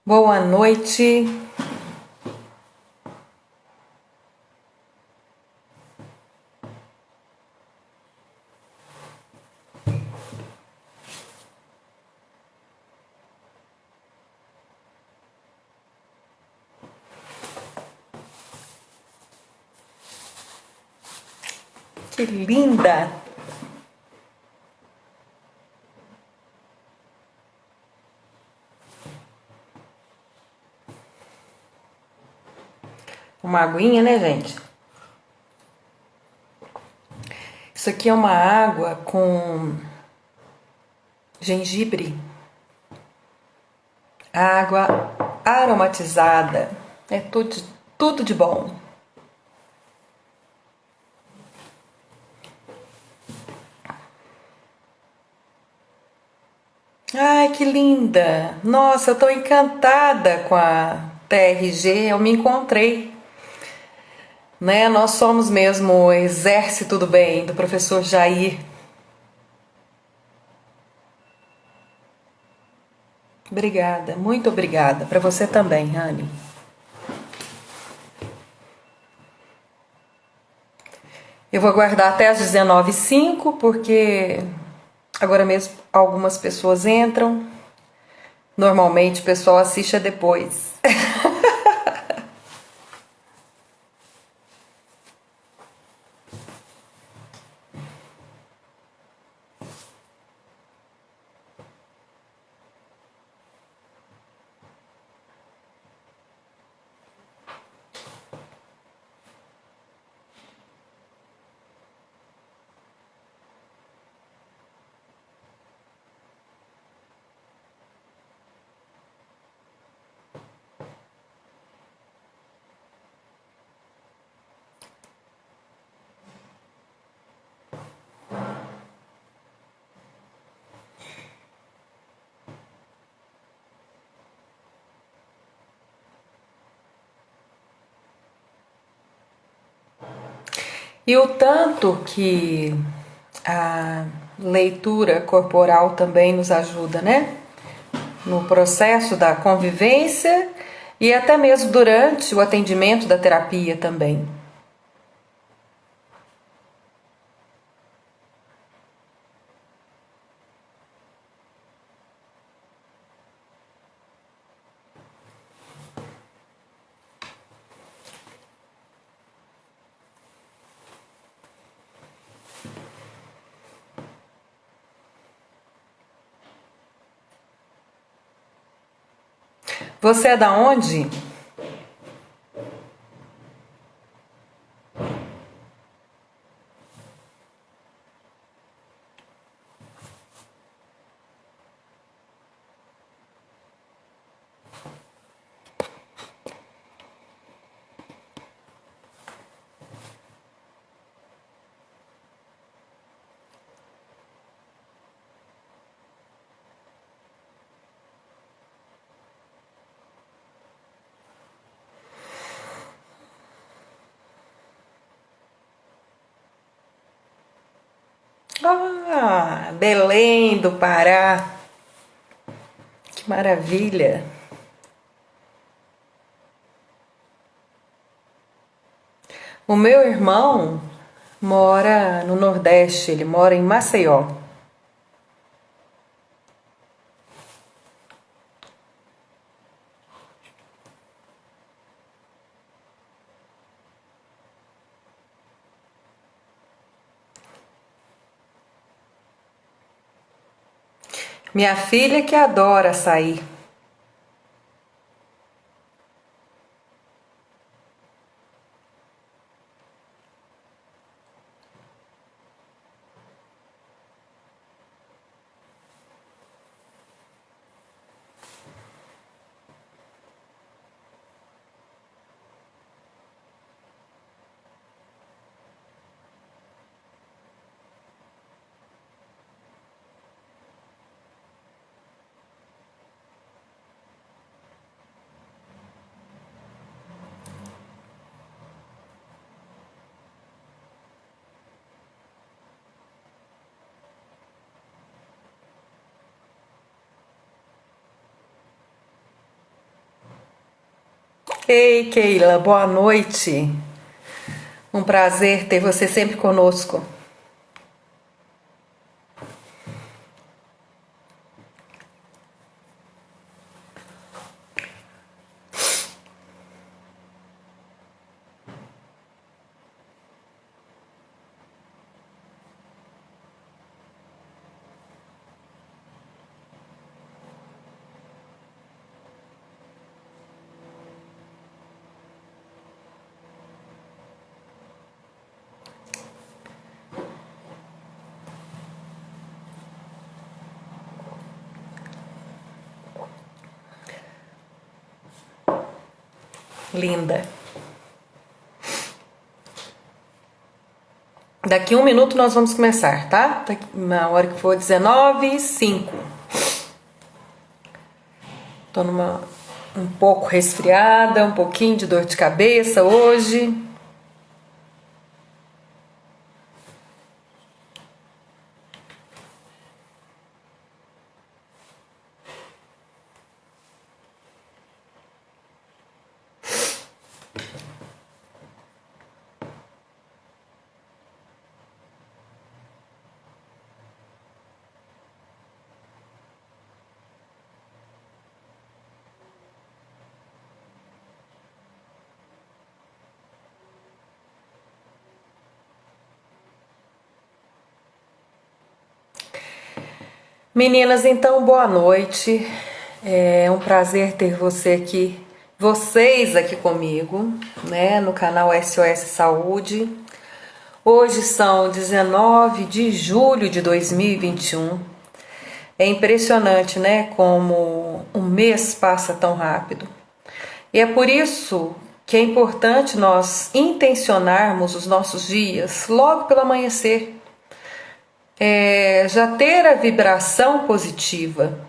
Boa noite. Que linda! Uma aguinha, né, gente? Isso aqui é uma água com gengibre, água aromatizada. É tudo de bom. Ai, que linda! Nossa, eu tô encantada com a TRG. Eu me encontrei, né? Nós somos mesmo o exército do bem do professor Jair. Obrigada, muito obrigada. Para você também, Rani. Eu vou aguardar até as 19h05, porque agora mesmo algumas pessoas entram. Normalmente o pessoal assiste depois. E o tanto que a leitura corporal também nos ajuda, né? No processo da convivência e até mesmo durante o atendimento da terapia também. Você é da onde? Ah, Belém do Pará. Que maravilha. O meu irmão mora no Nordeste, ele mora em Maceió. Minha filha que adora sair. Ei, Keila, boa noite. Um prazer ter você sempre conosco. Linda. Daqui 1 minuto nós vamos começar, tá? Na hora que for 19h05. Tô um pouco resfriada, um pouquinho de dor de cabeça hoje. Meninas, então boa noite. É um prazer ter vocês aqui comigo, né, no canal SOS Saúde. Hoje são 19 de julho de 2021. É impressionante, né, como um mês passa tão rápido. E é por isso que é importante nós intencionarmos os nossos dias logo pelo amanhecer. Já ter a vibração positiva,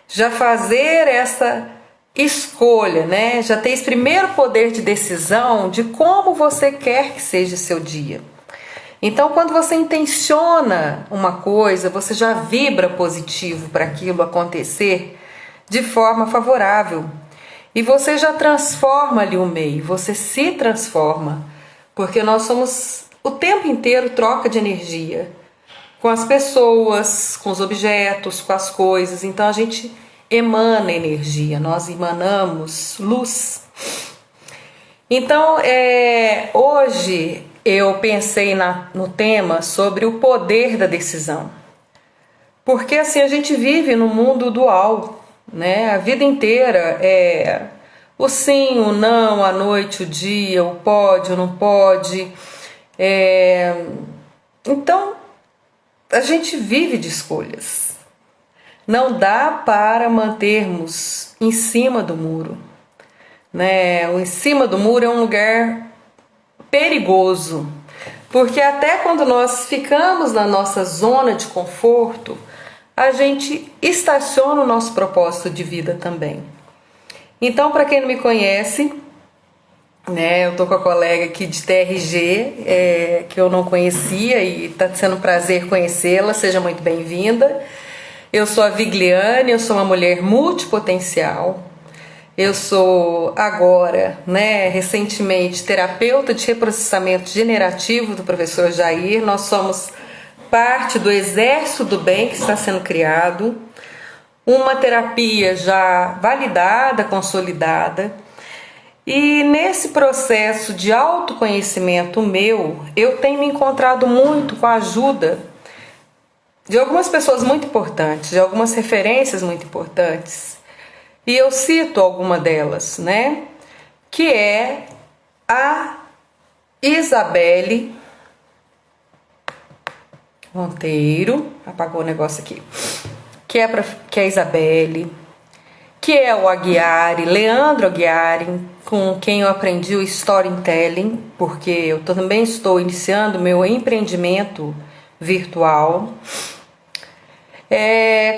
já fazer essa escolha, né? Já ter esse primeiro poder de decisão de como você quer que seja seu dia. Então, quando você intenciona uma coisa, você já vibra positivo para aquilo acontecer de forma favorável. E você já transforma ali o meio, você se transforma, porque nós somos o tempo inteiro troca de energia. Com as pessoas, com os objetos, com as coisas. Então a gente emana energia, nós emanamos luz. Então hoje eu pensei no tema sobre o poder da decisão. Porque assim a gente vive num mundo dual, né? A vida inteira é o sim, o não, a noite, o dia, o pode, o não pode. Então a gente vive de escolhas. Não dá para mantermos em cima do muro, né? O em cima do muro é um lugar perigoso, porque até quando nós ficamos na nossa zona de conforto, a gente estaciona o nosso propósito de vida também. Então, para quem não me conhece, né, eu tô com a colega aqui de TRG, que eu não conhecia e está sendo um prazer conhecê-la, seja muito bem-vinda. Eu sou a Vigliane, eu sou uma mulher multipotencial. Eu sou agora, né, recentemente, terapeuta de reprocessamento generativo do professor Jair. Nós somos parte do exército do bem que está sendo criado, uma terapia já validada, consolidada. E nesse processo de autoconhecimento meu, eu tenho me encontrado muito com a ajuda de algumas pessoas muito importantes, de algumas referências muito importantes. E eu cito alguma delas, né? Que é a Isabelle Monteiro, apagou o negócio aqui, que é a Isabelle, que é o Aguiari, Leandro Aguiari, com quem eu aprendi o storytelling, porque eu também estou iniciando meu empreendimento virtual,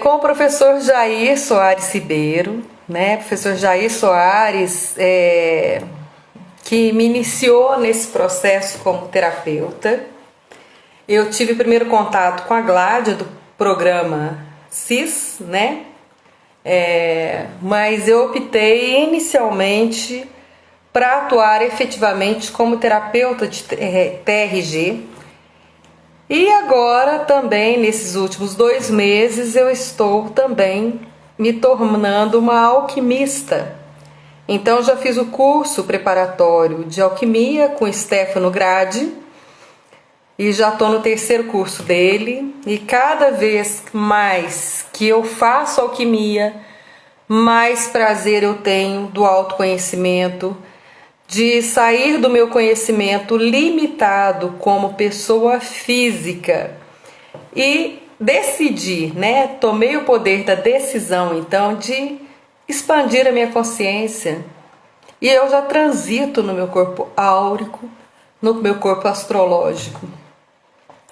com o professor Jair Soares Ribeiro, né? Professor Jair Soares, que me iniciou nesse processo como terapeuta. Eu tive o primeiro contato com a Gládia do programa CIS, né? Mas eu optei inicialmente para atuar efetivamente como terapeuta de TRG. E agora também, nesses últimos 2 meses, eu estou também me tornando uma alquimista. Então já fiz o curso preparatório de alquimia com Stefano Gradi e já estou no 3º curso dele, e cada vez mais que eu faço alquimia, mais prazer eu tenho do autoconhecimento, de sair do meu conhecimento limitado como pessoa física e decidi, né? Tomei o poder da decisão, então, de expandir a minha consciência. E eu já transito no meu corpo áurico, no meu corpo astrológico.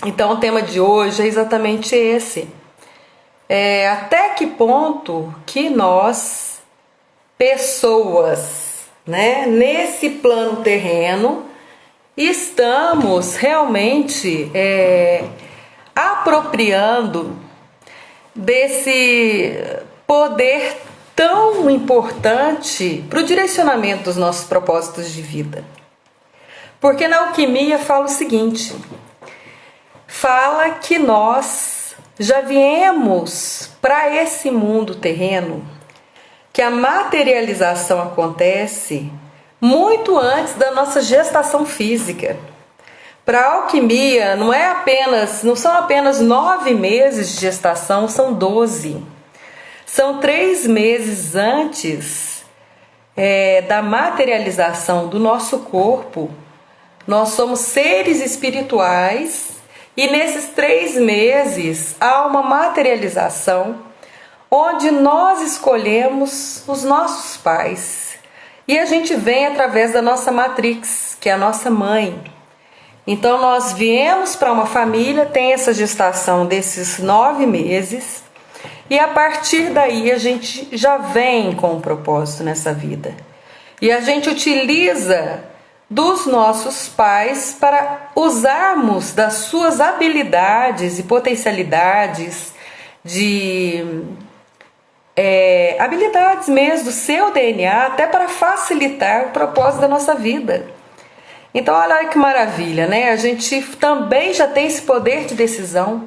Então, o tema de hoje é exatamente esse. Até que ponto que nós, pessoas, né, nesse plano terreno, estamos realmente apropriando desse poder tão importante para o direcionamento dos nossos propósitos de vida. Porque na alquimia fala o seguinte, fala que nós já viemos para esse mundo terreno, que a materialização acontece muito antes da nossa gestação física. Para a alquimia não são apenas 9 meses de gestação, são 12. São 3 meses antes da materialização do nosso corpo. Nós somos seres espirituais e nesses 3 meses há uma materialização onde nós escolhemos os nossos pais. E a gente vem através da nossa matrix, que é a nossa mãe. Então nós viemos para uma família, tem essa gestação desses 9 meses, e a partir daí a gente já vem com um propósito nessa vida. E a gente utiliza dos nossos pais para usarmos das suas habilidades e potencialidades habilidades mesmo do seu DNA, até para facilitar o propósito da nossa vida. Então olha que maravilha, né? A gente também já tem esse poder de decisão.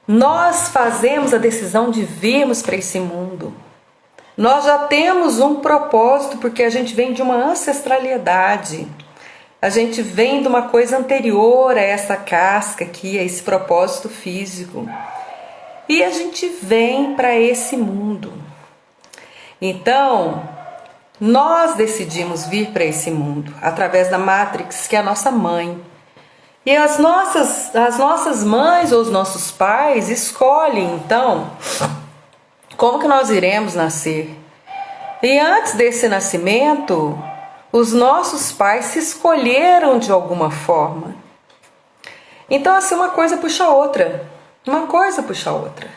Nós fazemos a decisão de virmos para esse mundo. Nós já temos um propósito, porque a gente vem de uma ancestralidade. A gente vem de uma coisa anterior a essa casca aqui, a esse propósito físico. E a gente vem para esse mundo. Então, nós decidimos vir para esse mundo através da Matrix, que é a nossa mãe. E as nossas mães ou os nossos pais escolhem, então, como que nós iremos nascer. E antes desse nascimento, os nossos pais se escolheram de alguma forma. Então, assim, uma coisa puxa a outra. Uma coisa puxa a outra.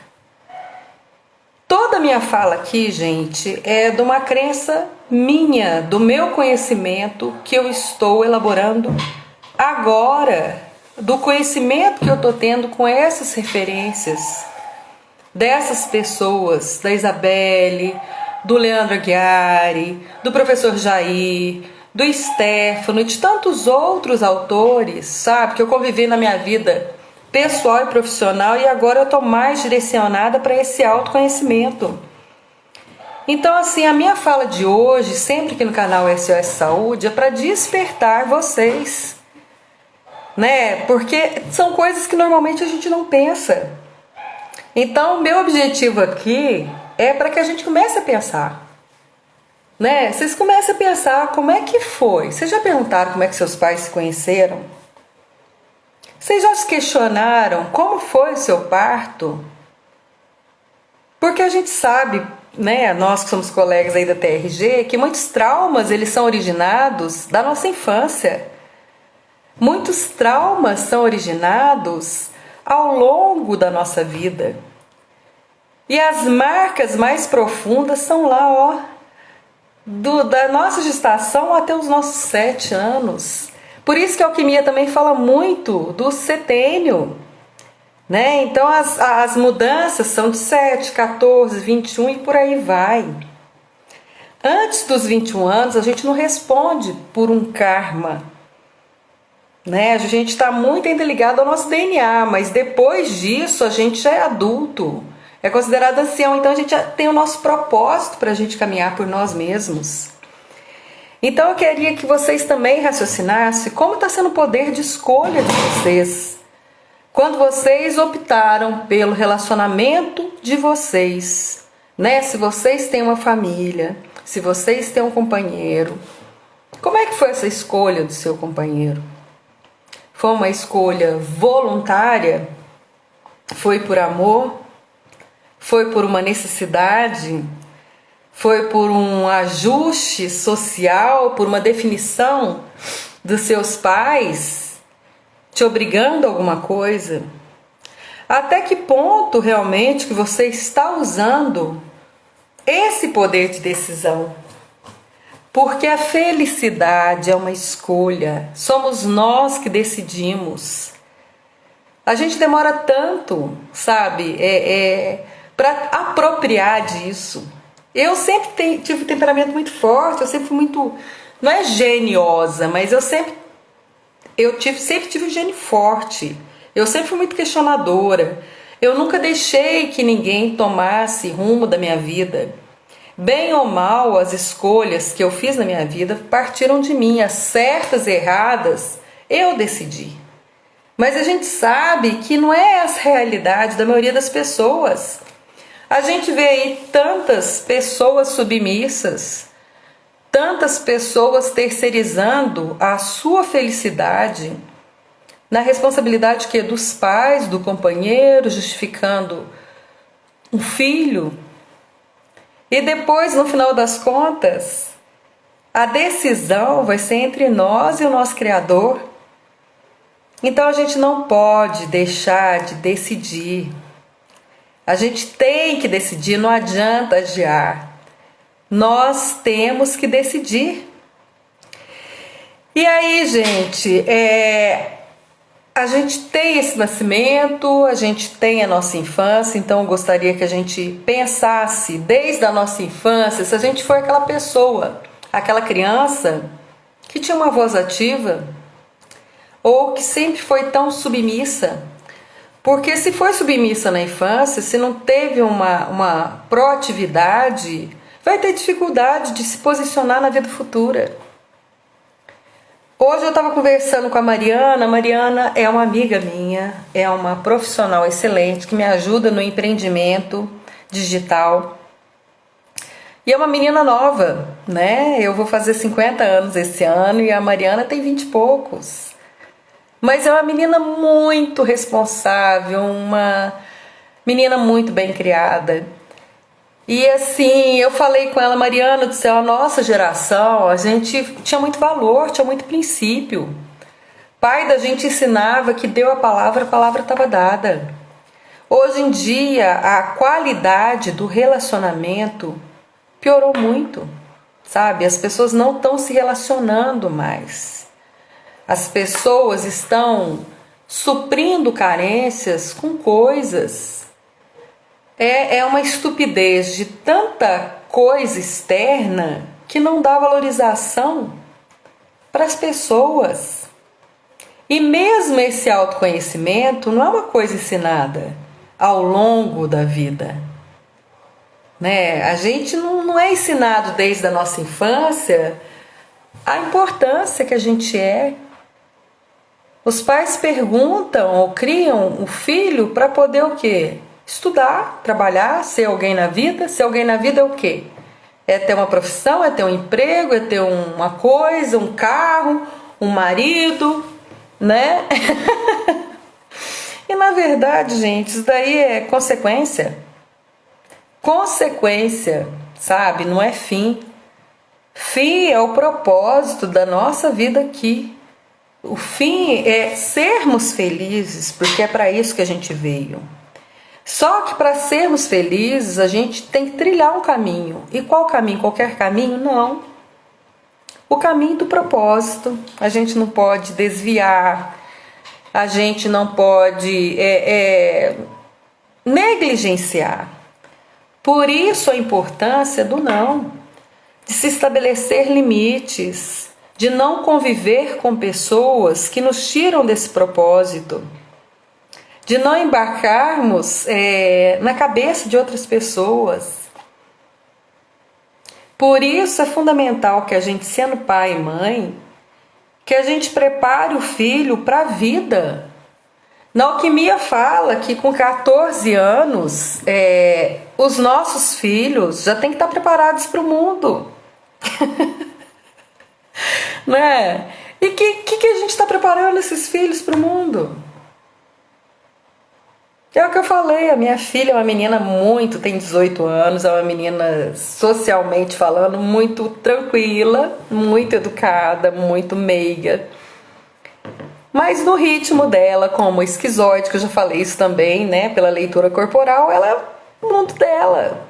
Toda a minha fala aqui, gente, é de uma crença minha, do meu conhecimento que eu estou elaborando agora, do conhecimento que eu estou tendo com essas referências, dessas pessoas, da Isabelle, do Leandro Aguiari, do professor Jair, do Stefano e de tantos outros autores, sabe, que eu convivi na minha vida pessoal e profissional, e agora eu estou mais direcionada para esse autoconhecimento. Então, assim, a minha fala de hoje, sempre aqui no canal SOS Saúde, é para despertar vocês, né? Porque são coisas que normalmente a gente não pensa. Então, o meu objetivo aqui é para que a gente comece a pensar, né? Vocês comecem a pensar como é que foi. Vocês já perguntaram como é que seus pais se conheceram? Vocês já se questionaram como foi o seu parto? Porque a gente sabe, né, nós que somos colegas aí da TRG, que muitos traumas eles são originados da nossa infância. Muitos traumas são originados ao longo da nossa vida. E as marcas mais profundas são lá, ó, da nossa gestação até os nossos 7 anos. Por isso que a alquimia também fala muito do setênio, né? Então as mudanças são de 7, 14, 21 e por aí vai. Antes dos 21 anos, a gente não responde por um karma, né? A gente está muito interligado ao nosso DNA, mas depois disso a gente já é adulto, é considerado ancião, então a gente já tem o nosso propósito para a gente caminhar por nós mesmos. Então eu queria que vocês também raciocinassem como está sendo o poder de escolha de vocês. Quando vocês optaram pelo relacionamento de vocês, né? Se vocês têm uma família, se vocês têm um companheiro, como é que foi essa escolha do seu companheiro? Foi uma escolha voluntária? Foi por amor? Foi por uma necessidade? Foi por um ajuste social, por uma definição dos seus pais, te obrigando a alguma coisa? Até que ponto realmente que você está usando esse poder de decisão? Porque a felicidade é uma escolha, somos nós que decidimos. A gente demora tanto, sabe, para apropriar disso. Eu sempre tive um temperamento muito forte, eu sempre fui muito, não é geniosa, mas eu sempre tive um gene forte. Eu sempre fui muito questionadora. Eu nunca deixei que ninguém tomasse rumo da minha vida. Bem ou mal, as escolhas que eu fiz na minha vida partiram de mim. As certas e erradas, eu decidi. Mas a gente sabe que não é essa a realidade da maioria das pessoas. A gente vê aí tantas pessoas submissas, tantas pessoas terceirizando a sua felicidade na responsabilidade que dos pais, do companheiro, justificando um filho. E depois, no final das contas, a decisão vai ser entre nós e o nosso Criador. Então a gente não pode deixar de decidir. A gente tem que decidir, não adianta adiar. Nós temos que decidir. E aí, gente, a gente tem esse nascimento, a gente tem a nossa infância, então eu gostaria que a gente pensasse desde a nossa infância, se a gente foi aquela pessoa, aquela criança que tinha uma voz ativa ou que sempre foi tão submissa. Porque se foi submissa na infância, se não teve uma proatividade, vai ter dificuldade de se posicionar na vida futura. Hoje eu estava conversando com a Mariana. A Mariana é uma amiga minha, é uma profissional excelente que me ajuda no empreendimento digital. E é uma menina nova, né? Eu vou fazer 50 anos esse ano e a Mariana tem 20 e poucos. Mas é uma menina muito responsável, uma menina muito bem criada. E assim, eu falei com ela, Mariana do céu, a nossa geração, a gente tinha muito valor, tinha muito princípio. Pai da gente ensinava que deu a palavra estava dada. Hoje em dia, a qualidade do relacionamento piorou muito, sabe? As pessoas não estão se relacionando mais. As pessoas estão suprindo carências com coisas. É uma estupidez de tanta coisa externa que não dá valorização para as pessoas. E mesmo esse autoconhecimento não é uma coisa ensinada ao longo da vida, né? A gente não é ensinado desde a nossa infância a importância que a gente é. Os pais perguntam ou criam o filho para poder o quê? Estudar, trabalhar, ser alguém na vida. Ser alguém na vida é o quê? É ter uma profissão, é ter um emprego, é ter uma coisa, um carro, um marido, né? E na verdade, gente, isso daí é consequência. Consequência, sabe? Não é fim. Fim é o propósito da nossa vida aqui. O fim é sermos felizes, porque é para isso que a gente veio. Só que para sermos felizes, a gente tem que trilhar um caminho. E qual caminho? Qualquer caminho? Não. O caminho do propósito. A gente não pode desviar, a gente não pode negligenciar. Por isso a importância do não. de se estabelecer limites, de não conviver com pessoas que nos tiram desse propósito, de não embarcarmos na cabeça de outras pessoas. Por isso é fundamental que a gente, sendo pai e mãe, que a gente prepare o filho para a vida. Na alquimia fala que com 14 anos, os nossos filhos já têm que estar preparados para o mundo. Né? E que a gente está preparando esses filhos para o mundo? É o que eu falei, a minha filha é uma menina tem 18 anos, é uma menina, socialmente falando, muito tranquila, muito educada, muito meiga. Mas no ritmo dela, como esquizoide, que eu já falei isso também, né, pela leitura corporal, ela é o mundo dela.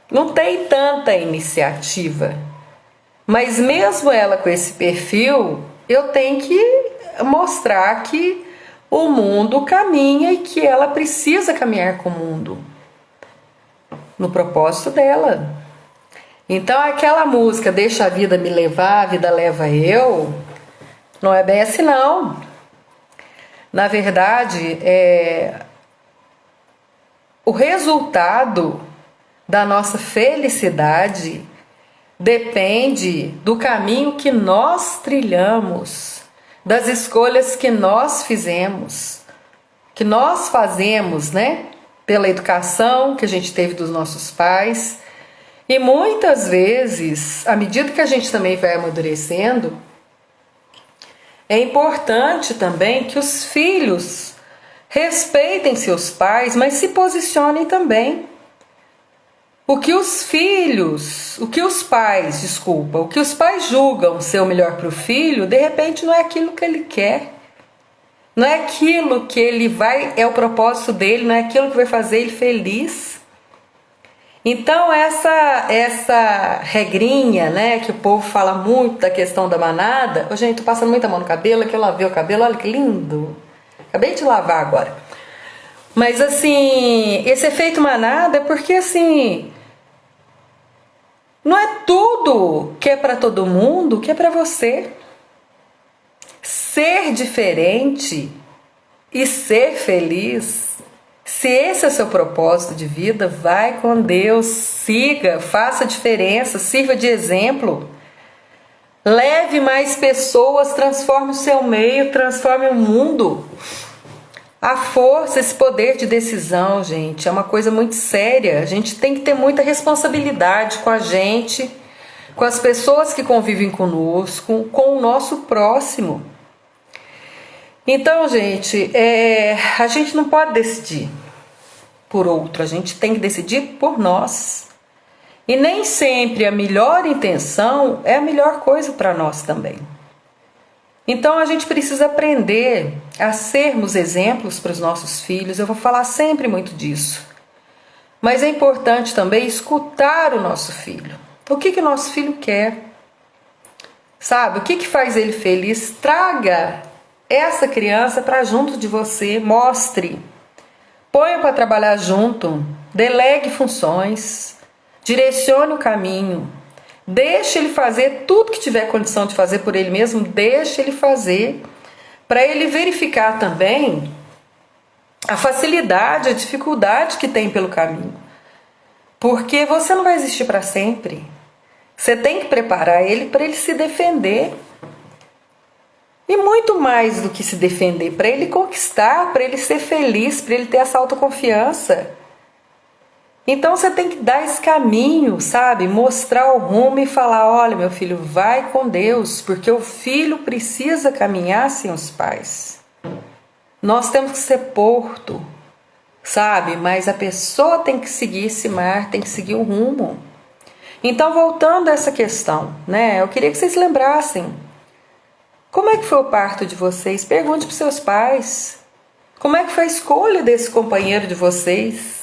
Não tem tanta iniciativa. Mas mesmo ela com esse perfil, eu tenho que mostrar que o mundo caminha e que ela precisa caminhar com o mundo no propósito dela. Então aquela música Deixa a vida me levar, a vida leva eu, não é bem assim não. Na verdade, o resultado da nossa felicidade depende do caminho que nós trilhamos, das escolhas que nós fizemos, que nós fazemos, né? Pela educação que a gente teve dos nossos pais. E muitas vezes, à medida que a gente também vai amadurecendo, é importante também que os filhos respeitem seus pais, mas se posicionem também. O que os pais julgam ser o melhor para o filho, de repente não é aquilo que ele quer. Não é aquilo que é o propósito dele, não é aquilo que vai fazer ele feliz. Então essa regrinha, né, que o povo fala muito da questão da manada. Ô, gente, tô passando muita mão no cabelo, aqui eu lavei o cabelo, olha que lindo. Acabei de lavar agora. Mas assim, esse efeito manada é porque assim, não é tudo que é para todo mundo que é para você. Ser diferente e ser feliz, se esse é o seu propósito de vida, vai com Deus, siga, faça diferença, sirva de exemplo. Leve mais pessoas, transforme o seu meio, transforme o mundo. A força, esse poder de decisão, gente, é uma coisa muito séria. A gente tem que ter muita responsabilidade com a gente, com as pessoas que convivem conosco, com o nosso próximo. Então, gente, a gente não pode decidir por outro, a gente tem que decidir por nós. E nem sempre a melhor intenção é a melhor coisa para nós também. Então a gente precisa aprender a sermos exemplos para os nossos filhos. Eu vou falar sempre muito disso. Mas é importante também escutar o nosso filho. O que o nosso filho quer? Sabe, o que faz ele feliz? Traga essa criança para junto de você, mostre. Ponha para trabalhar junto, delegue funções, direcione o caminho. Deixe ele fazer tudo que tiver condição de fazer por ele mesmo, deixe ele fazer, para ele verificar também a facilidade, a dificuldade que tem pelo caminho. Porque você não vai existir para sempre. Você tem que preparar ele para ele se defender. E muito mais do que se defender, para ele conquistar, para ele ser feliz, para ele ter essa autoconfiança. Então você tem que dar esse caminho, sabe? Mostrar o rumo e falar, olha meu filho, vai com Deus, porque o filho precisa caminhar sem os pais. Nós temos que ser porto, sabe? Mas a pessoa tem que seguir esse mar, tem que seguir o rumo. Então voltando a essa questão, né? Eu queria que vocês lembrassem, como é que foi o parto de vocês? Pergunte para os seus pais. Como é que foi a escolha desse companheiro de vocês?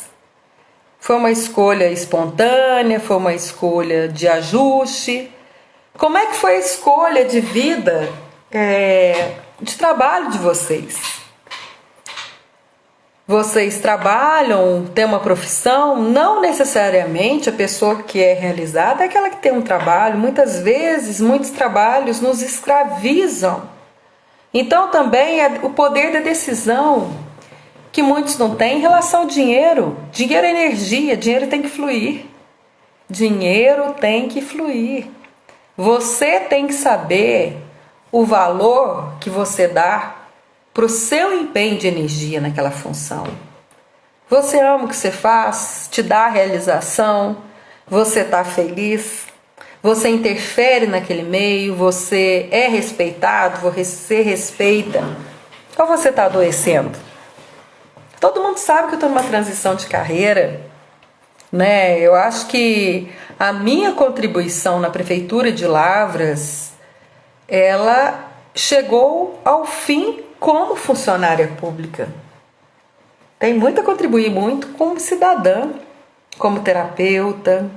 Foi uma escolha espontânea? Foi uma escolha de ajuste? Como é que foi a escolha de vida, de trabalho de vocês? Vocês trabalham, têm uma profissão, não necessariamente a pessoa que é realizada é aquela que tem um trabalho. Muitas vezes, muitos trabalhos nos escravizam. Então também é o poder da decisão, que muitos não têm em relação ao dinheiro. Dinheiro é energia, dinheiro tem que fluir. Dinheiro tem que fluir. Você tem que saber o valor que você dá para o seu empenho de energia naquela função. Você ama o que você faz, te dá realização, você está feliz, você interfere naquele meio, você é respeitado, você respeita, ou você está adoecendo? Todo mundo sabe que eu estou numa transição de carreira, né? Eu acho que a minha contribuição na Prefeitura de Lavras, ela chegou ao fim como funcionária pública. Tem muito a contribuir, muito como cidadã, como terapeuta.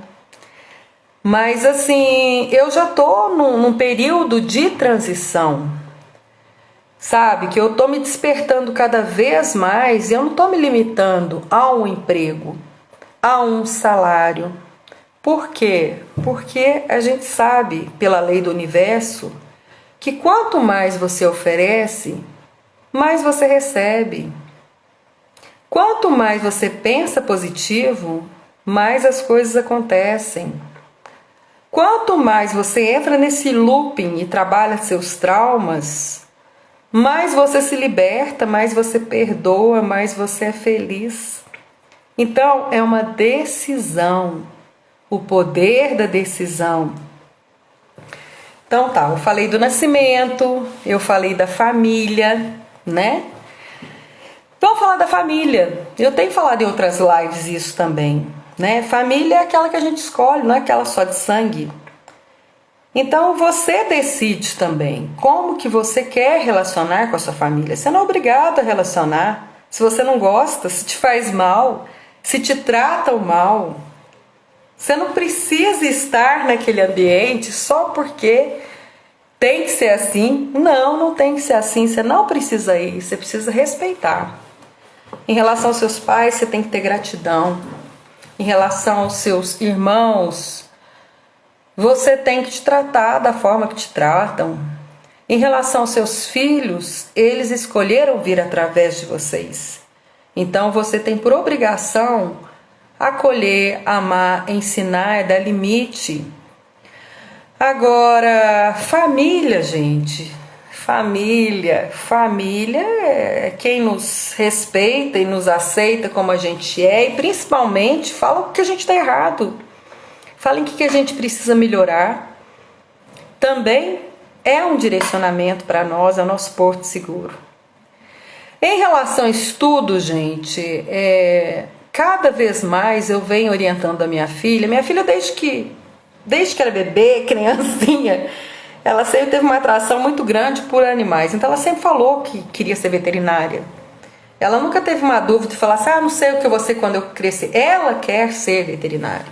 Mas assim, eu já estou num período de transição. Sabe, que eu estou me despertando cada vez mais e eu não estou me limitando a um emprego, a um salário. Por quê? Porque a gente sabe, pela lei do universo, que quanto mais você oferece, mais você recebe. Quanto mais você pensa positivo, mais as coisas acontecem. Quanto mais você entra nesse looping e trabalha seus traumas, mais você se liberta, mais você perdoa, mais você é feliz. Então é uma decisão, o poder da decisão. Então tá, eu falei do nascimento, eu falei da família, né? Vamos falar da família. Eu tenho falado em outras lives isso também, né? Família é aquela que a gente escolhe, não é aquela só de sangue. Então você decide também como que você quer relacionar com a sua família. Você não é obrigado a relacionar. Se você não gosta, se te faz mal, se te tratam mal, você não precisa estar naquele ambiente só porque tem que ser assim. Não, não tem que ser assim. Você não precisa ir, você precisa respeitar. Em relação aos seus pais, você tem que ter gratidão. Em relação aos seus irmãos, você tem que te tratar da forma que te tratam. Em relação aos seus filhos, eles escolheram vir através de vocês. Então você tem por obrigação acolher, amar, ensinar, dar limite. Agora, família, gente. Família é quem nos respeita e nos aceita como a gente é e principalmente fala o que a gente está errado. Fala em que a gente precisa melhorar. Também é um direcionamento para nós, é o nosso porto seguro. Em relação ao estudo, gente, cada vez mais eu venho orientando a minha filha. Minha filha, desde que era bebê, criancinha, ela sempre teve uma atração muito grande por animais. Então ela sempre falou que queria ser veterinária. Ela nunca teve uma dúvida de falar assim, não sei o que eu vou ser quando eu crescer. Ela quer ser veterinária.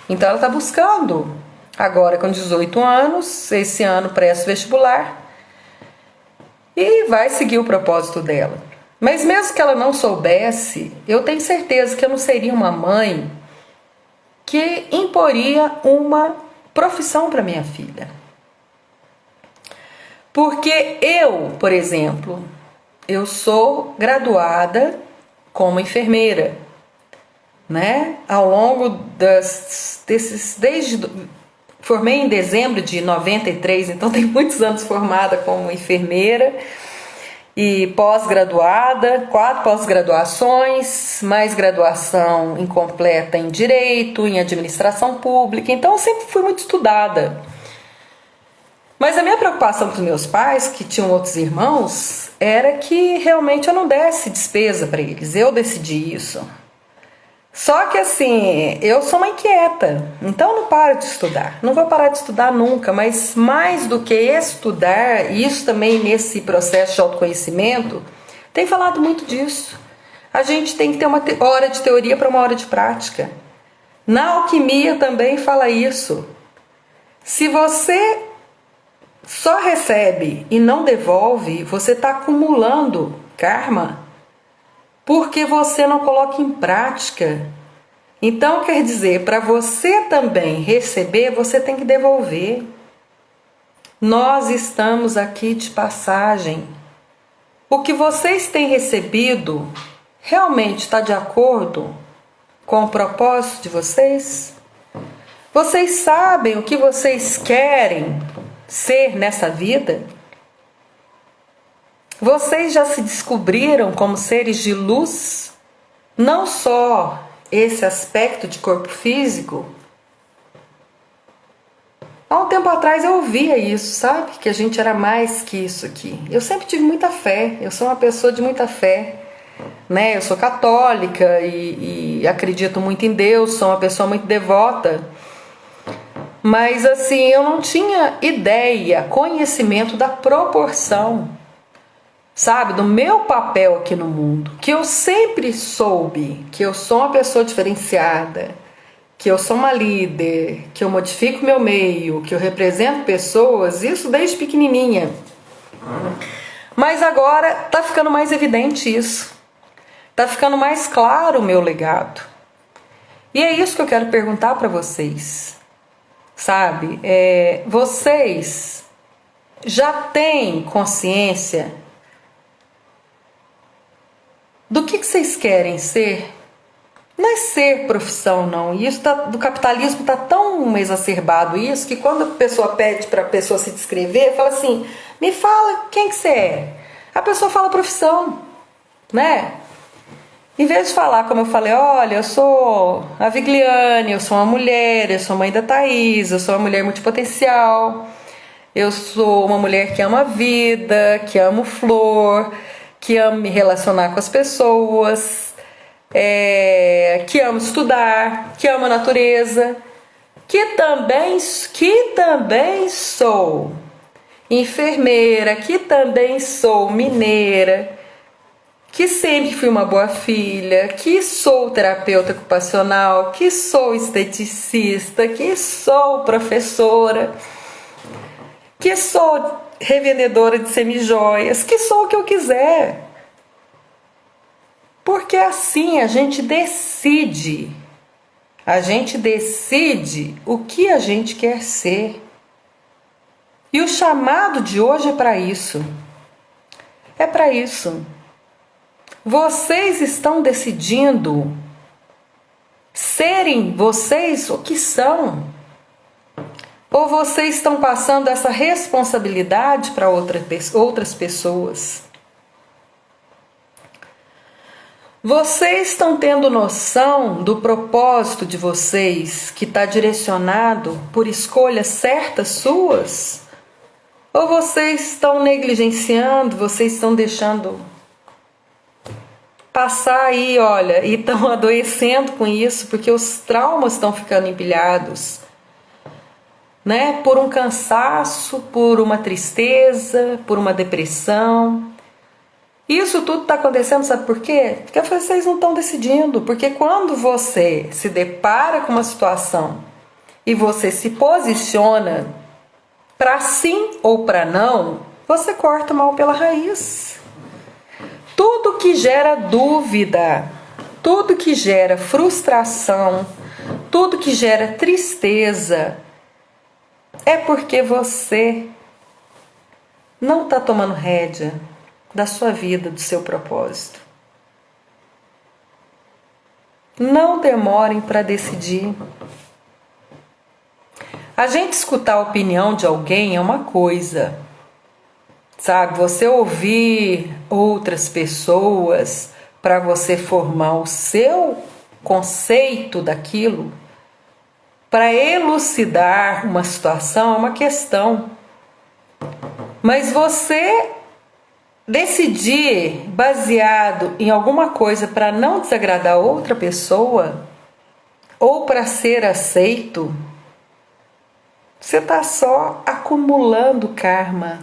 Então ela está buscando. Agora com 18 anos, esse ano presta vestibular. E vai seguir o propósito dela. Mas mesmo que ela não soubesse, eu tenho certeza que eu não seria uma mãe que imporia uma profissão para minha filha. Porque eu, por exemplo, eu sou graduada como enfermeira, né? Ao longo formei em dezembro de 93, então tem muitos anos formada como enfermeira e pós-graduada, 4 pós-graduações, mais graduação incompleta em Direito, em Administração Pública, então eu sempre fui muito estudada. Mas a minha preocupação com os meus pais, que tinham outros irmãos, era que realmente eu não desse despesa para eles. Eu decidi isso. Só que assim, eu sou uma inquieta, então eu não paro de estudar. Não vou parar de estudar nunca, mas mais do que estudar, e isso também nesse processo de autoconhecimento, tem falado muito disso. A gente tem que ter uma hora de teoria para uma hora de prática. Na alquimia também fala isso. Se você só recebe e não devolve, você está acumulando karma porque você não coloca em prática. Então quer dizer, para você também receber, você tem que devolver. Nós estamos aqui de passagem. O que vocês têm recebido realmente está de acordo com o propósito de vocês? Vocês sabem o que vocês querem ser nessa vida? Vocês já se descobriram como seres de luz? Não só esse aspecto de corpo físico. Há um tempo atrás eu ouvia isso, sabe? Que a gente era mais que isso aqui. Eu sempre tive muita fé, eu sou uma pessoa de muita fé, né? Eu sou católica e acredito muito em Deus, sou uma pessoa muito devota. Mas assim, eu não tinha ideia, conhecimento da proporção, sabe? Do meu papel aqui no mundo. Que eu sempre soube que eu sou uma pessoa diferenciada, que eu sou uma líder, que eu modifico meu meio, que eu represento pessoas, isso desde pequenininha. Mas agora tá ficando mais evidente isso. Tá ficando mais claro o meu legado. E é isso que eu quero perguntar para vocês. Sabe? Vocês já têm consciência do que vocês querem ser? Não é ser profissão, não. E isso do capitalismo está tão exacerbado isso que quando a pessoa pede para a pessoa se descrever, fala assim, me fala quem que você é. A pessoa fala profissão, né? Em vez de falar, como eu falei, olha, eu sou a Vigliane, eu sou uma mulher, eu sou mãe da Thaís, eu sou uma mulher multipotencial, eu sou uma mulher que ama a vida, que amo flor, que amo me relacionar com as pessoas, que amo estudar, que amo a natureza, que também sou enfermeira, que também sou mineira, que sempre fui uma boa filha, que sou terapeuta ocupacional, que sou esteticista, que sou professora, que sou revendedora de semijoias, que sou o que eu quiser. Porque assim a gente decide o que a gente quer ser. E o chamado de hoje é para isso. É para isso. Vocês estão decidindo serem vocês o que são? Ou vocês estão passando essa responsabilidade para outras pessoas? Vocês estão tendo noção do propósito de vocês que está direcionado por escolhas certas suas? Ou vocês estão negligenciando, vocês estão deixando passar aí, olha, e estão adoecendo com isso, porque os traumas estão ficando empilhados, né? Por um cansaço, por uma tristeza, por uma depressão. Isso tudo está acontecendo, sabe por quê? Porque vocês não estão decidindo. Porque quando você se depara com uma situação e você se posiciona para sim ou para não, você corta o mal pela raiz. Tudo que gera dúvida, tudo que gera frustração, tudo que gera tristeza, é porque você não está tomando rédea da sua vida, do seu propósito. Não demorem para decidir. A gente escutar a opinião de alguém é uma coisa, sabe? Você ouvir outras pessoas para você formar o seu conceito daquilo, para elucidar uma situação, é uma questão. Mas você decidir baseado em alguma coisa para não desagradar outra pessoa ou para ser aceito, você está só acumulando karma.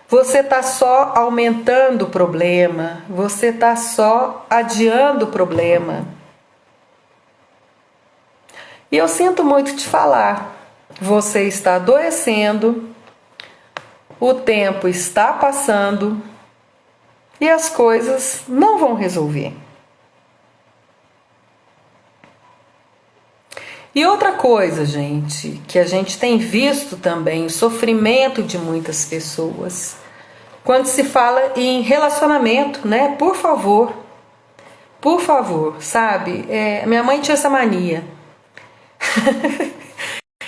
Você está só aumentando o problema. Você está só adiando o problema. E eu sinto muito te falar. Você está adoecendo. O tempo está passando. e as coisas não vão resolver. E outra coisa, gente, que a gente tem visto também, o sofrimento de muitas pessoas, quando se fala em relacionamento, né? Por favor, sabe? Minha mãe tinha essa mania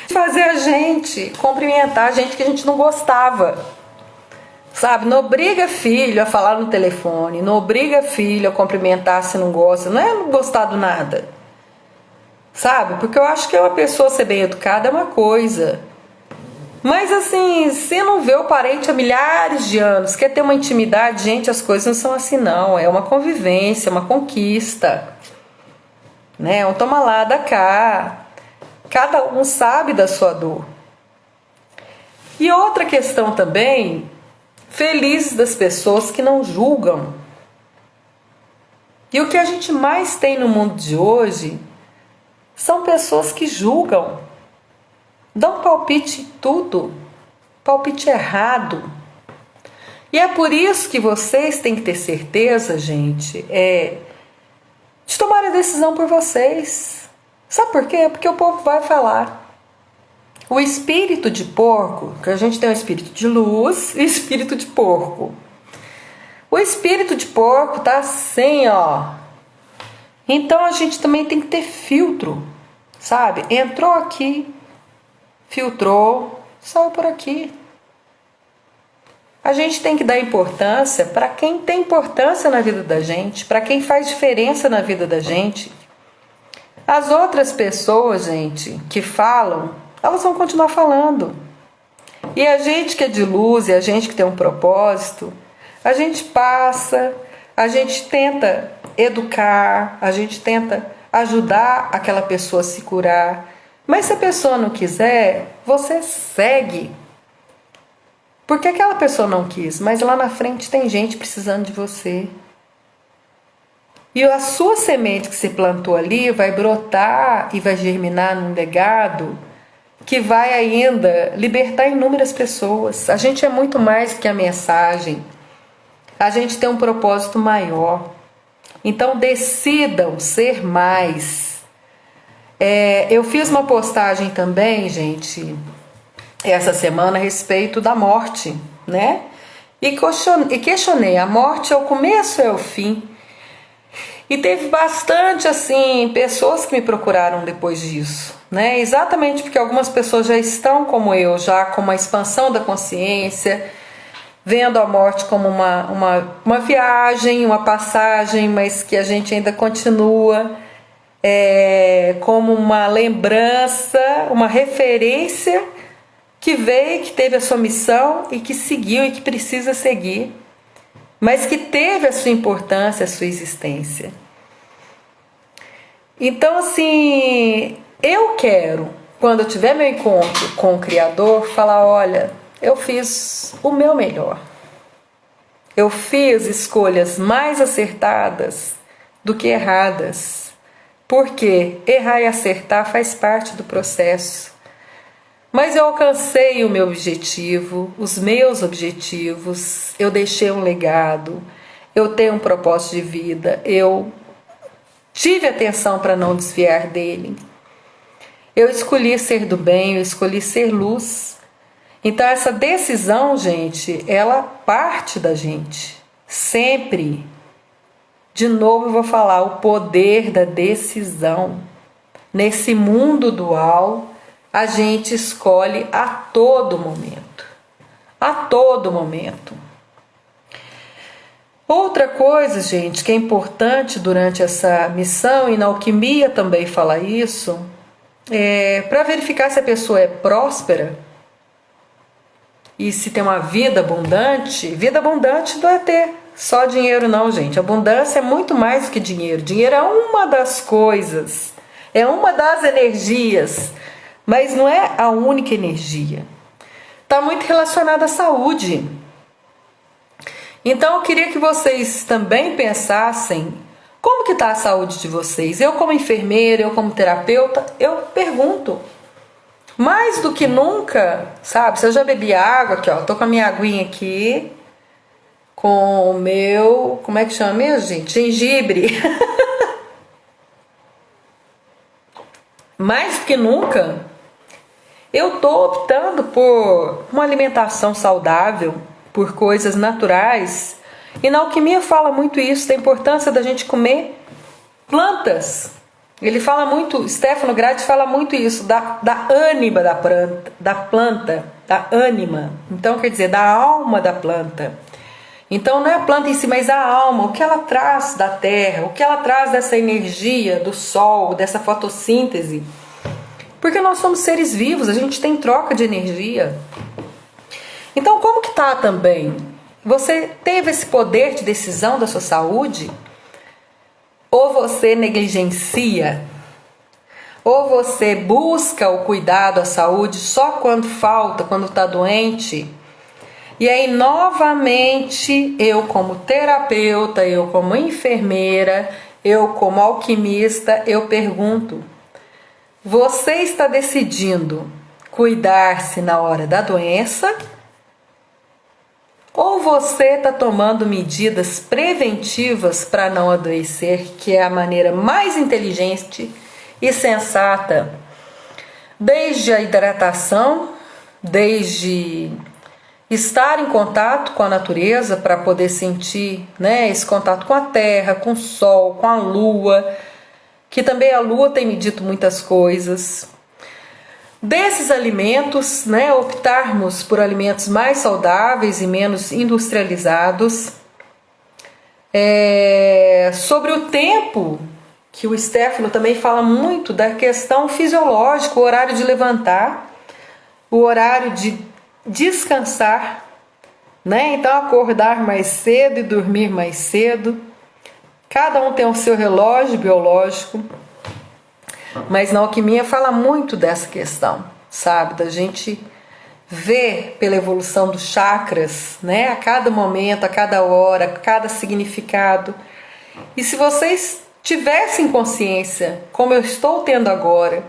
de fazer a gente cumprimentar a gente que a gente não gostava, sabe? Não obriga filho a falar no telefone, não obriga filho a cumprimentar se não gosta, não é não gostar do nada, sabe? Porque eu acho que uma pessoa ser bem educada é uma coisa, mas assim, se não vê o parente há milhares de anos, quer ter uma intimidade, gente, as coisas não são assim não, é uma convivência, uma conquista, né? Um toma lá, dá cá, cada um sabe da sua dor. E outra questão também, felizes das pessoas que não julgam. E o que a gente mais tem no mundo de hoje são pessoas que julgam, dão palpite em tudo, palpite errado. E é por isso que vocês têm que ter certeza, gente, de tomar a decisão por vocês. Sabe por quê? Porque o povo vai falar. O espírito de porco, que a gente tem o espírito de luz e o espírito de porco. O espírito de porco tá assim, ó. Então a gente também tem que ter filtro, sabe? Entrou aqui, filtrou, saiu por aqui. A gente tem que dar importância para quem tem importância na vida da gente, para quem faz diferença na vida da gente. As outras pessoas, gente, que falam, elas vão continuar falando. E a gente que é de luz e a gente que tem um propósito, a gente passa, a gente tenta educar, a gente tenta ajudar aquela pessoa a se curar. Mas se a pessoa não quiser, você segue. Porque aquela pessoa não quis, mas lá na frente tem gente precisando de você. E a sua semente que você plantou ali vai brotar e vai germinar num legado que vai ainda libertar inúmeras pessoas. A gente é muito mais que a mensagem. A gente tem um propósito maior. Então decidam ser mais. Eu fiz uma postagem também, gente, essa semana a respeito da morte, né? E questionei, a morte é o começo ou é o fim? E teve bastante, assim, pessoas que me procuraram depois disso, né? Exatamente porque algumas pessoas já estão como eu, já com uma expansão da consciência, vendo a morte como uma viagem, uma passagem, mas que a gente ainda continua como uma lembrança, uma referência que veio, que teve a sua missão e que seguiu e que precisa seguir, mas que teve a sua importância, a sua existência. Então, assim, eu quero, quando eu tiver meu encontro com o Criador, falar, olha, eu fiz o meu melhor. Eu fiz escolhas mais acertadas do que erradas. Porque errar e acertar faz parte do processo. Mas eu alcancei o meu objetivo, os meus objetivos, eu deixei um legado, eu tenho um propósito de vida, eu tive atenção para não desviar dele. Eu escolhi ser do bem, eu escolhi ser luz. Então essa decisão, gente, ela parte da gente, sempre. De novo eu vou falar, o poder da decisão. Nesse mundo dual, a gente escolhe a todo momento. A todo momento. Outra coisa, gente, que é importante durante essa missão, e na alquimia também fala isso, para verificar se a pessoa é próspera e se tem uma vida abundante não é ter só dinheiro não, gente. Abundância é muito mais do que dinheiro. Dinheiro é uma das coisas, é uma das energias, mas não é a única energia. Está muito relacionado à saúde. Então eu queria que vocês também pensassem como que está a saúde de vocês. Eu como enfermeira, eu como terapeuta, eu pergunto. Mais do que nunca, sabe? Se eu já bebi água, aqui ó, tô com a minha aguinha aqui, com o meu, como é que chama mesmo, gente? Gengibre. Mais do que nunca, eu estou optando por uma alimentação saudável, por coisas naturais. E na alquimia fala muito isso, da importância da gente comer plantas. Ele fala muito, Stefano Gradi fala muito isso, da ânima da planta, da ânima. Então, quer dizer, da alma da planta. Então, não é a planta em si, mas a alma, o que ela traz da terra, o que ela traz dessa energia do sol, dessa fotossíntese. Porque nós somos seres vivos, a gente tem troca de energia. Então, como que tá também? Você teve esse poder de decisão da sua saúde? Ou você negligencia? Ou você busca o cuidado, a saúde só quando falta, quando está doente? E aí, novamente, eu como terapeuta, eu como enfermeira, eu como alquimista, eu pergunto: você está decidindo cuidar-se na hora da doença? Ou você está tomando medidas preventivas para não adoecer, que é a maneira mais inteligente e sensata, desde a hidratação, desde estar em contato com a natureza para poder sentir, né, esse contato com a terra, com o sol, com a lua, que também a lua tem me dito muitas coisas. Desses alimentos, né, optarmos por alimentos mais saudáveis e menos industrializados. Sobre o tempo, que o Stefano também fala muito da questão fisiológica, o horário de levantar, o horário de descansar, né? Então acordar mais cedo e dormir mais cedo. Cada um tem o seu relógio biológico. Mas na alquimia fala muito dessa questão, sabe? Da gente ver pela evolução dos chakras, né? A cada momento, a cada hora, a cada significado. E se vocês tivessem consciência, como eu estou tendo agora,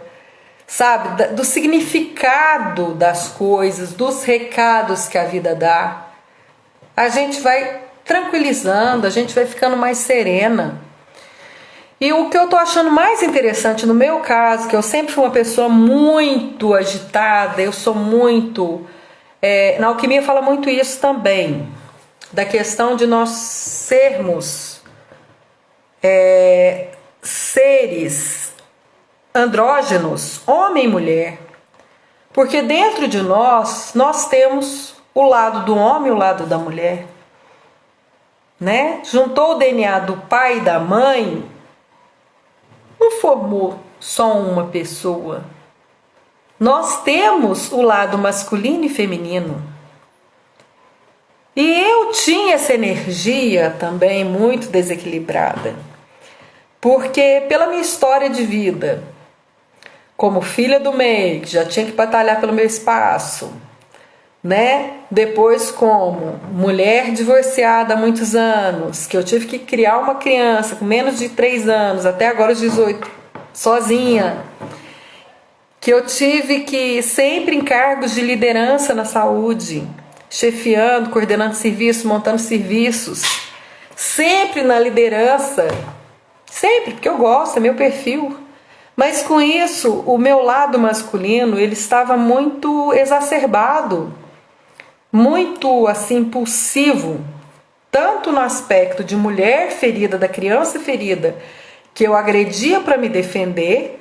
sabe? Do significado das coisas, dos recados que a vida dá, a gente vai tranquilizando, a gente vai ficando mais serena. E o que eu tô achando mais interessante no meu caso, que eu sempre fui uma pessoa muito agitada, eu sou muito... na alquimia fala muito isso também, da questão de nós sermos seres andrógenos, homem e mulher. Porque dentro de nós temos o lado do homem e o lado da mulher. Né? Juntou o DNA do pai e da mãe, não formou só uma pessoa. Nós temos o lado masculino e feminino. E eu tinha essa energia também muito desequilibrada. Porque pela minha história de vida, como filha do meio, que já tinha que batalhar pelo meu espaço, né? Depois como mulher divorciada há muitos anos, que eu tive que criar uma criança com menos de 3 anos, até agora os 18, sozinha, que eu tive que sempre em cargos de liderança na saúde, chefiando, coordenando serviços, montando serviços, sempre na liderança, sempre, porque eu gosto, é meu perfil. Mas com isso, o meu lado masculino, ele estava muito exacerbado, muito assim impulsivo, tanto no aspecto de mulher ferida, da criança ferida, que eu agredia para me defender,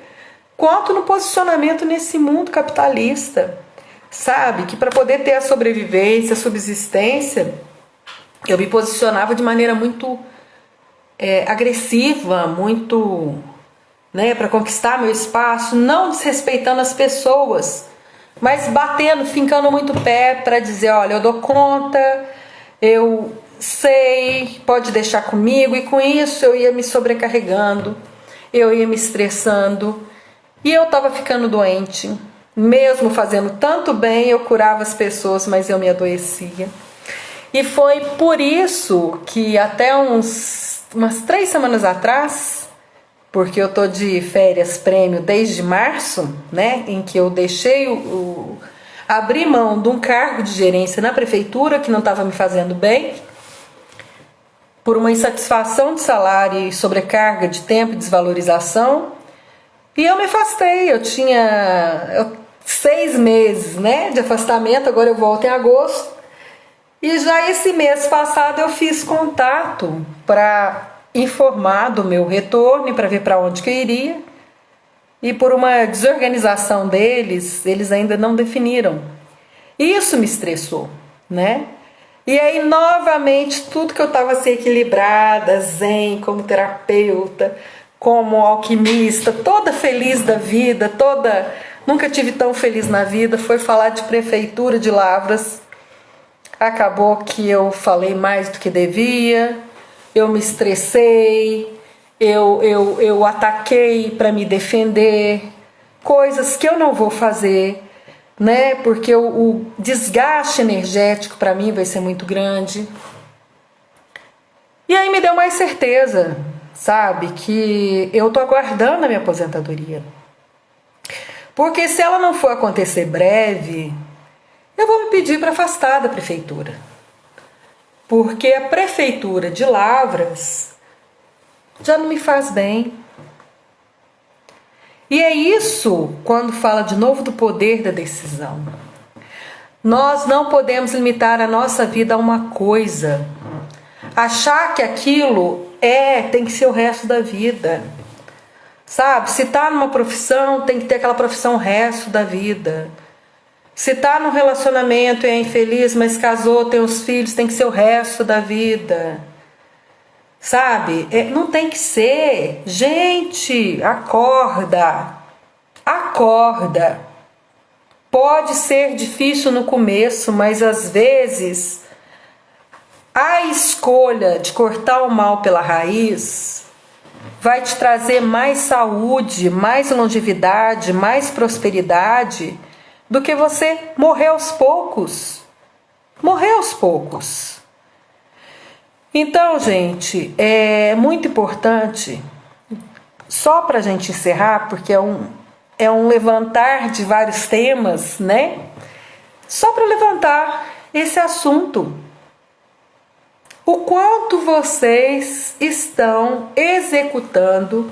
quanto no posicionamento nesse mundo capitalista, sabe? Que para poder ter a sobrevivência, a subsistência, eu me posicionava de maneira muito agressiva, muito, né, para conquistar meu espaço, não desrespeitando as pessoas, mas batendo, fincando muito pé para dizer, olha, eu dou conta, eu sei, pode deixar comigo. E com isso eu ia me sobrecarregando, eu ia me estressando e eu estava ficando doente. Mesmo fazendo tanto bem, eu curava as pessoas, mas eu me adoecia. E foi por isso que até umas 3 semanas atrás, porque eu tô de férias prêmio desde março, né, em que eu deixei abri mão de um cargo de gerência na prefeitura que não estava me fazendo bem, por uma insatisfação de salário e sobrecarga de tempo e desvalorização. E eu me afastei, eu tinha 6 meses, né, de afastamento, agora eu volto em agosto. E já esse mês passado eu fiz contato para informar do meu retorno e para ver para onde que eu iria. E por uma desorganização deles, eles ainda não definiram. Isso me estressou, né? E aí, novamente, tudo que eu estava assim, equilibrada, zen, como terapeuta, como alquimista, toda feliz da vida, nunca tive tão feliz na vida, foi falar de prefeitura de Lavras. Acabou que eu falei mais do que devia, eu me estressei, eu ataquei para me defender, coisas que eu não vou fazer, né? Porque o desgaste energético para mim vai ser muito grande. E aí me deu mais certeza, sabe, que eu tô aguardando a minha aposentadoria. Porque se ela não for acontecer breve, eu vou me pedir para afastar da prefeitura. Porque a prefeitura de Lavras já não me faz bem. E é isso quando fala de novo do poder da decisão. Nós não podemos limitar a nossa vida a uma coisa. Achar que aquilo tem que ser o resto da vida. Sabe? Se está numa profissão, tem que ter aquela profissão o resto da vida. Se está num relacionamento e é infeliz, mas casou, tem os filhos, tem que ser o resto da vida. Sabe? Não tem que ser. Gente, acorda. Acorda. Pode ser difícil no começo, mas às vezes a escolha de cortar o mal pela raiz vai te trazer mais saúde, mais longevidade, mais prosperidade do que você morrer aos poucos. Morrer aos poucos. Então, gente, é muito importante, só para a gente encerrar, porque é um levantar de vários temas, né? Só para levantar esse assunto. O quanto vocês estão executando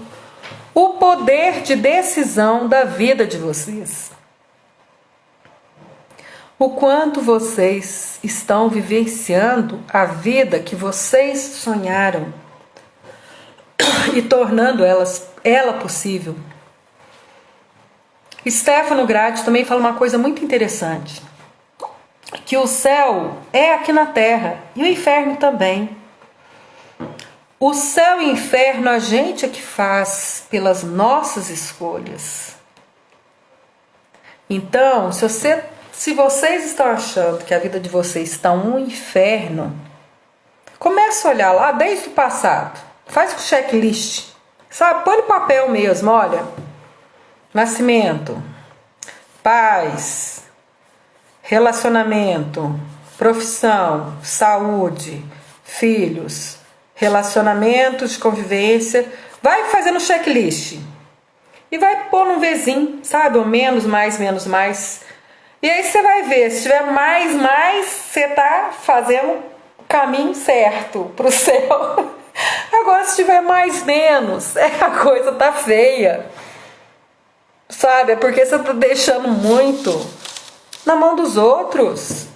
o poder de decisão da vida de vocês. O quanto vocês estão vivenciando a vida que vocês sonharam e tornando ela possível. Stefano Gratti também fala uma coisa muito interessante, que o céu é aqui na terra e o inferno também. O céu e o inferno a gente é que faz pelas nossas escolhas. Então, se vocês estão achando que a vida de vocês está um inferno, comece a olhar lá desde o passado. Faz com checklist. Sabe? Põe no papel mesmo, olha. Nascimento, paz, relacionamento, profissão, saúde, filhos, relacionamentos de convivência. Vai fazendo checklist. E vai pôr num Vzinho, sabe? Ou menos, mais, menos, mais. E aí você vai ver, se tiver mais, você está fazendo o caminho certo para o céu. Agora, se tiver mais, menos, a coisa tá feia. Sabe? É porque você está deixando muito na mão dos outros.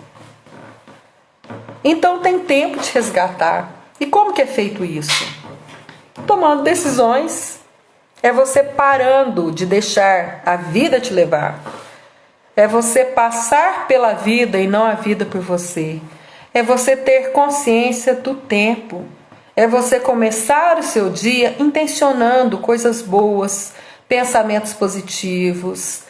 Então tem tempo de resgatar. E como que é feito isso? Tomando decisões. É você parando de deixar a vida te levar. É você passar pela vida e não a vida por você. É você ter consciência do tempo. É você começar o seu dia intencionando coisas boas, pensamentos positivos.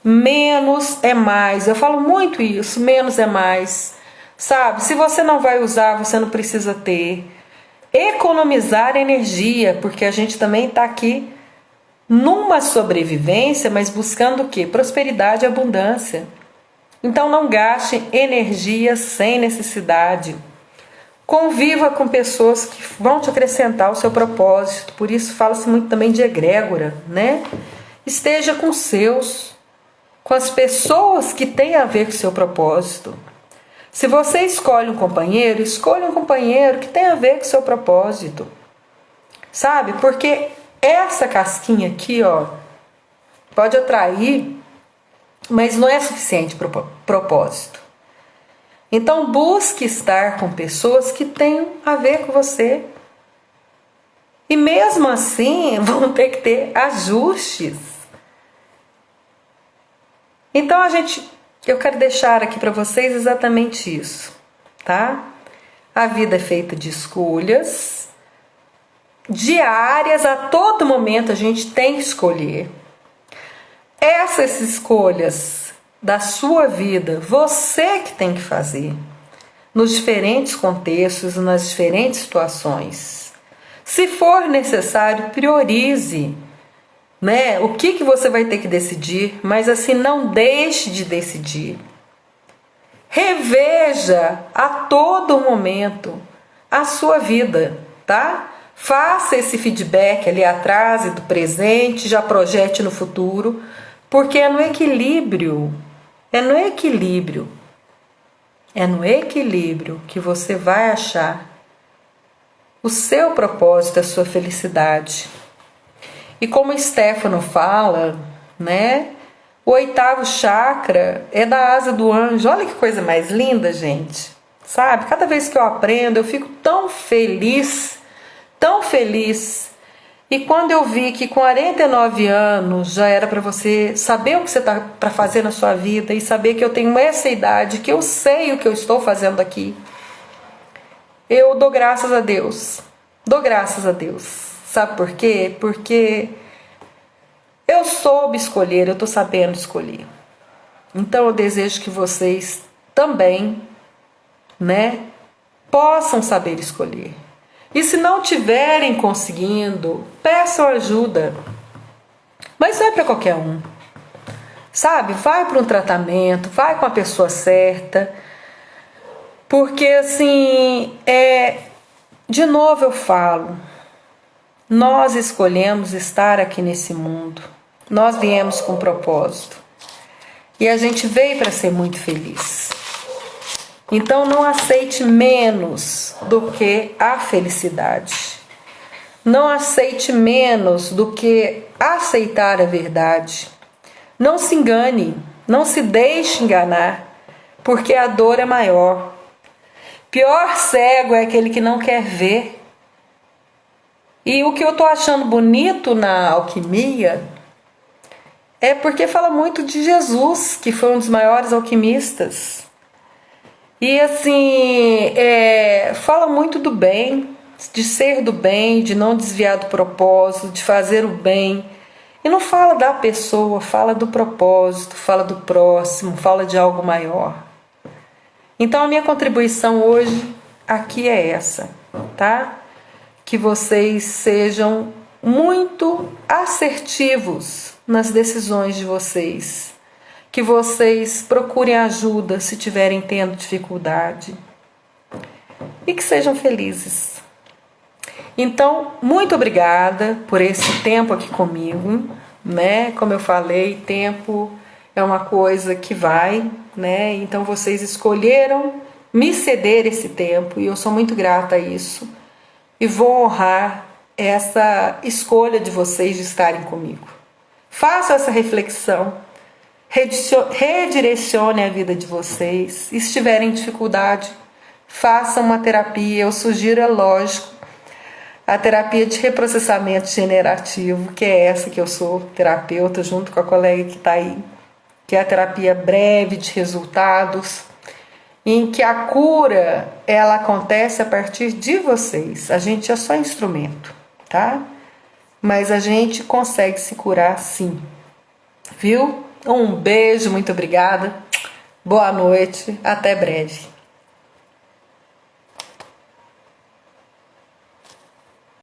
Menos é mais. Eu falo muito isso, menos é mais. Sabe, se você não vai usar, você não precisa ter. Economizar energia, porque a gente também está aqui numa sobrevivência, mas buscando o quê? Prosperidade e abundância. Então não gaste energia sem necessidade. Conviva com pessoas que vão te acrescentar o seu propósito. Por isso fala-se muito também de egrégora, né? Esteja com os seus, com as pessoas que têm a ver com o seu propósito. Se você escolhe um companheiro, escolha um companheiro que tenha a ver com o seu propósito. Sabe? Porque essa casquinha aqui, ó, pode atrair, mas não é suficiente para o propósito. Então busque estar com pessoas que tenham a ver com você. E mesmo assim vão ter que ter ajustes. Então eu quero deixar aqui para vocês exatamente isso, tá? A vida é feita de escolhas diárias, a todo momento a gente tem que escolher. Essas escolhas da sua vida, você que tem que fazer, nos diferentes contextos, nas diferentes situações. Se for necessário, priorize, né? O que você vai ter que decidir, mas assim, não deixe de decidir. Reveja a todo momento a sua vida, tá? Faça esse feedback ali atrás e do presente, já projete no futuro, porque é no equilíbrio que você vai achar o seu propósito, a sua felicidade. E como o Stefano fala, né? O 8º chakra é da asa do anjo. Olha que coisa mais linda, gente. Sabe? Cada vez que eu aprendo, eu fico tão feliz, tão feliz. E quando eu vi que com 49 anos já era para você saber o que você está para fazer na sua vida e saber que eu tenho essa idade, que eu sei o que eu estou fazendo aqui, eu dou graças a Deus. Dou graças a Deus. Sabe por quê? Porque eu soube escolher, eu estou sabendo escolher. Então eu desejo que vocês também, né, possam saber escolher. E se não tiverem conseguindo, peçam ajuda. Mas não é para qualquer um. Sabe? Vai para um tratamento, vai com a pessoa certa. Porque assim, de novo eu falo, nós escolhemos estar aqui nesse mundo. Nós viemos com propósito. E a gente veio para ser muito feliz. Então não aceite menos do que a felicidade. Não aceite menos do que aceitar a verdade. Não se engane, não se deixe enganar, porque a dor é maior. Pior cego é aquele que não quer ver. E o que eu estou achando bonito na alquimia é porque fala muito de Jesus, que foi um dos maiores alquimistas. E assim, fala muito do bem, de ser do bem, de não desviar do propósito, de fazer o bem. E não fala da pessoa, fala do propósito, fala do próximo, fala de algo maior. Então a minha contribuição hoje aqui é essa, tá? Que vocês sejam muito assertivos nas decisões de vocês. Que vocês procurem ajuda se estiverem tendo dificuldade. E que sejam felizes. Então, muito obrigada por esse tempo aqui comigo, né? Como eu falei, tempo é uma coisa que vai, né? Então vocês escolheram me ceder esse tempo e eu sou muito grata a isso. E vou honrar essa escolha de vocês de estarem comigo. Façam essa reflexão. Redirecione a vida de vocês. Se estiverem em dificuldade, façam uma terapia. Eu sugiro, é lógico, a terapia de reprocessamento generativo, que é essa que eu sou terapeuta, junto com a colega que está aí, que é a terapia breve de resultados, em que a cura ela acontece a partir de vocês. A gente é só instrumento, tá? Mas a gente consegue se curar sim. Viu? Um beijo, muito obrigada. Boa noite, até breve.